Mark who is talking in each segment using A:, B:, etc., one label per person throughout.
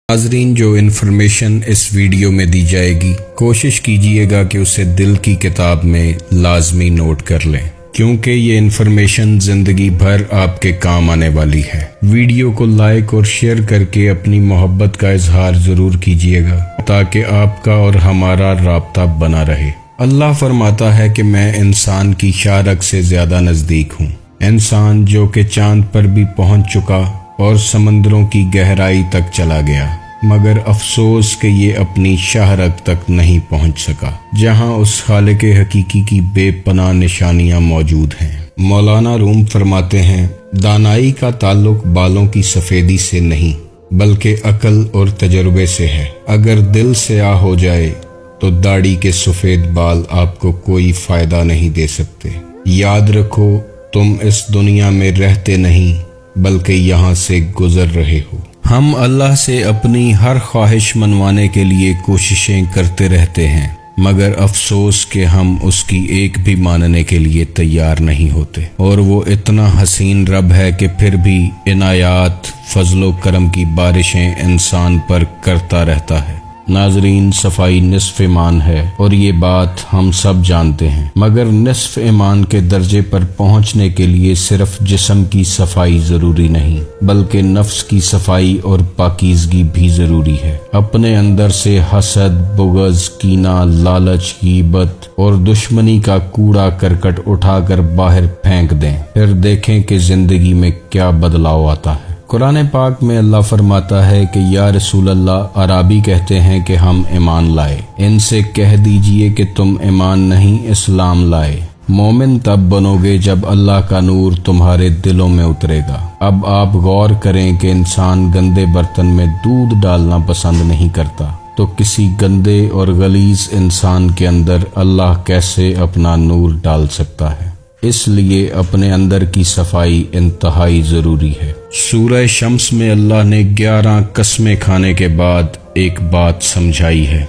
A: ناظرین، جو انفارمیشن اس ویڈیو میں دی جائے گی کوشش کیجئے گا کہ اسے دل کی کتاب میں لازمی نوٹ کر لیں، کیونکہ یہ انفارمیشن زندگی بھر آپ کے کام آنے والی ہے۔ ویڈیو کو لائک اور شیئر کر کے اپنی محبت کا اظہار ضرور کیجئے گا تاکہ آپ کا اور ہمارا رابطہ بنا رہے۔ اللہ فرماتا ہے کہ میں انسان کی شارک سے زیادہ نزدیک ہوں، انسان جو کہ چاند پر بھی پہنچ چکا اور سمندروں کی گہرائی تک چلا گیا، مگر افسوس کہ یہ اپنی شاہرگ تک نہیں پہنچ سکا جہاں اس خالق حقیقی کی بے پناہ نشانیاں موجود ہیں۔ مولانا روم فرماتے ہیں، دانائی کا تعلق بالوں کی سفیدی سے نہیں بلکہ عقل اور تجربے سے ہے۔ اگر دل سیاہ ہو جائے تو داڑھی کے سفید بال آپ کو کوئی فائدہ نہیں دے سکتے۔ یاد رکھو، تم اس دنیا میں رہتے نہیں بلکہ یہاں سے گزر رہے ہو۔ ہم اللہ سے اپنی ہر خواہش منوانے کے لیے کوششیں کرتے رہتے ہیں، مگر افسوس کہ ہم اس کی ایک بھی ماننے کے لیے تیار نہیں ہوتے، اور وہ اتنا حسین رب ہے کہ پھر بھی عنایات، فضل و کرم کی بارشیں انسان پر کرتا رہتا ہے۔ ناظرین، صفائی نصف ایمان ہے اور یہ بات ہم سب جانتے ہیں، مگر نصف ایمان کے درجے پر پہنچنے کے لیے صرف جسم کی صفائی ضروری نہیں بلکہ نفس کی صفائی اور پاکیزگی بھی ضروری ہے۔ اپنے اندر سے حسد، بغض، کینہ، لالچ، غیبت اور دشمنی کا کوڑا کرکٹ اٹھا کر باہر پھینک دیں، پھر دیکھیں کہ زندگی میں کیا بدلاؤ آتا ہے۔ قرآن پاک میں اللہ فرماتا ہے کہ یا رسول اللہ، اعرابی کہتے ہیں کہ ہم ایمان لائے، ان سے کہہ دیجئے کہ تم ایمان نہیں اسلام لائے۔ مومن تب بنو گے جب اللہ کا نور تمہارے دلوں میں اترے گا۔ اب آپ غور کریں کہ انسان گندے برتن میں دودھ ڈالنا پسند نہیں کرتا، تو کسی گندے اور غلیظ انسان کے اندر اللہ کیسے اپنا نور ڈال سکتا ہے؟ اس لیے اپنے اندر کی صفائی انتہائی ضروری ہے۔ سورہ شمس میں اللہ نے 11 قسمیں کھانے کے بعد ایک بات سمجھائی ہے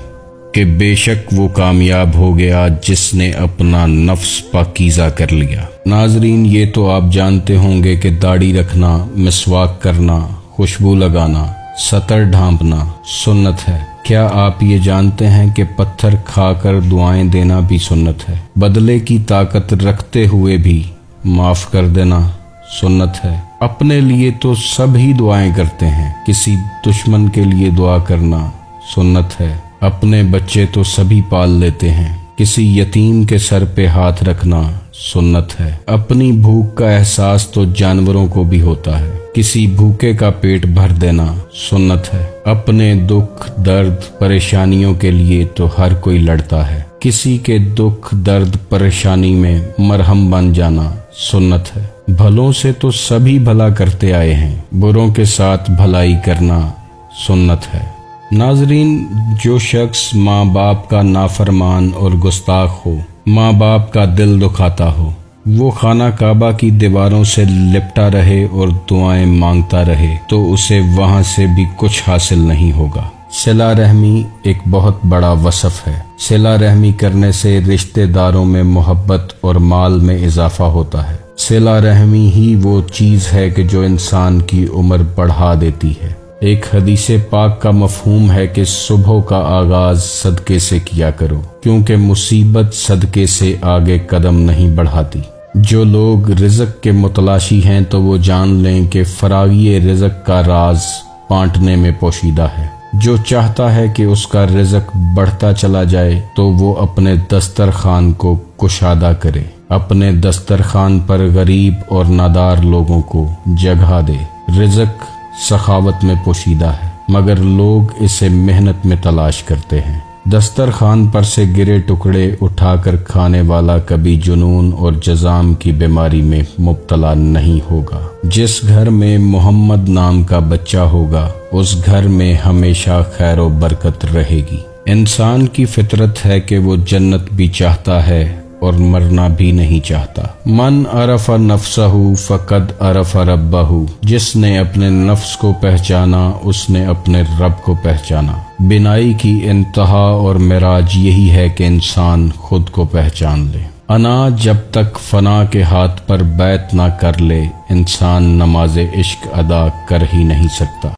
A: کہ بے شک وہ کامیاب ہو گیا جس نے اپنا نفس پاکیزہ کر لیا۔ ناظرین، یہ تو آپ جانتے ہوں گے کہ داڑھی رکھنا، مسواک کرنا، خوشبو لگانا، ستر ڈھانپنا سنت ہے۔ کیا آپ یہ جانتے ہیں کہ پتھر کھا کر دعائیں دینا بھی سنت ہے؟ بدلے کی طاقت رکھتے ہوئے بھی معاف کر دینا سنت ہے۔ اپنے لیے تو سب ہی دعائیں کرتے ہیں، کسی دشمن کے لیے دعا کرنا سنت ہے۔ اپنے بچے تو سبھی پال لیتے ہیں، کسی یتیم کے سر پہ ہاتھ رکھنا سنت ہے۔ اپنی بھوک کا احساس تو جانوروں کو بھی ہوتا ہے، کسی بھوکے کا پیٹ بھر دینا سنت ہے۔ اپنے دکھ، درد، پریشانیوں کے لیے تو ہر کوئی لڑتا ہے، کسی کے دکھ، درد، پریشانی میں مرہم بن جانا سنت ہے۔ بھلوں سے تو سبھی بھلا کرتے آئے ہیں، بروں کے ساتھ بھلائی کرنا سنت ہے۔ ناظرین، جو شخص ماں باپ کا نافرمان اور گستاخ ہو، ماں باپ کا دل دکھاتا ہو، وہ خانہ کعبہ کی دیواروں سے لپٹا رہے اور دعائیں مانگتا رہے تو اسے وہاں سے بھی کچھ حاصل نہیں ہوگا۔ صلہ رحمی ایک بہت بڑا وصف ہے۔ صلہ رحمی کرنے سے رشتہ داروں میں محبت اور مال میں اضافہ ہوتا ہے۔ صلہ رحمی ہی وہ چیز ہے کہ جو انسان کی عمر بڑھا دیتی ہے۔ ایک حدیث پاک کا مفہوم ہے کہ صبح کا آغاز صدقے سے کیا کرو، کیونکہ مصیبت صدقے سے آگے قدم نہیں بڑھاتی۔ جو لوگ رزق کے متلاشی ہیں تو وہ جان لیں کہ فراغی رزق کا راز بانٹنے میں پوشیدہ ہے۔ جو چاہتا ہے کہ اس کا رزق بڑھتا چلا جائے تو وہ اپنے دسترخوان کو کشادہ کرے، اپنے دسترخوان پر غریب اور نادار لوگوں کو جگہ دے۔ رزق سخاوت میں پوشیدہ ہے، مگر لوگ اسے محنت میں تلاش کرتے ہیں۔ دسترخوان پر سے گرے ٹکڑے اٹھا کر کھانے والا کبھی جنون اور جزام کی بیماری میں مبتلا نہیں ہوگا۔ جس گھر میں محمد نام کا بچہ ہوگا اس گھر میں ہمیشہ خیر و برکت رہے گی۔ انسان کی فطرت ہے کہ وہ جنت بھی چاہتا ہے اور مرنا بھی نہیں چاہتا۔ من عرف نفسہ فقد عرف ربہ، جس نے اپنے نفس کو پہچانا اس نے اپنے رب کو پہچانا۔ بینائی کی انتہا اور معراج یہی ہے کہ انسان خود کو پہچان لے۔ انا جب تک فنا کے ہاتھ پر بیعت نہ کر لے، انسان نماز عشق ادا کر ہی نہیں سکتا۔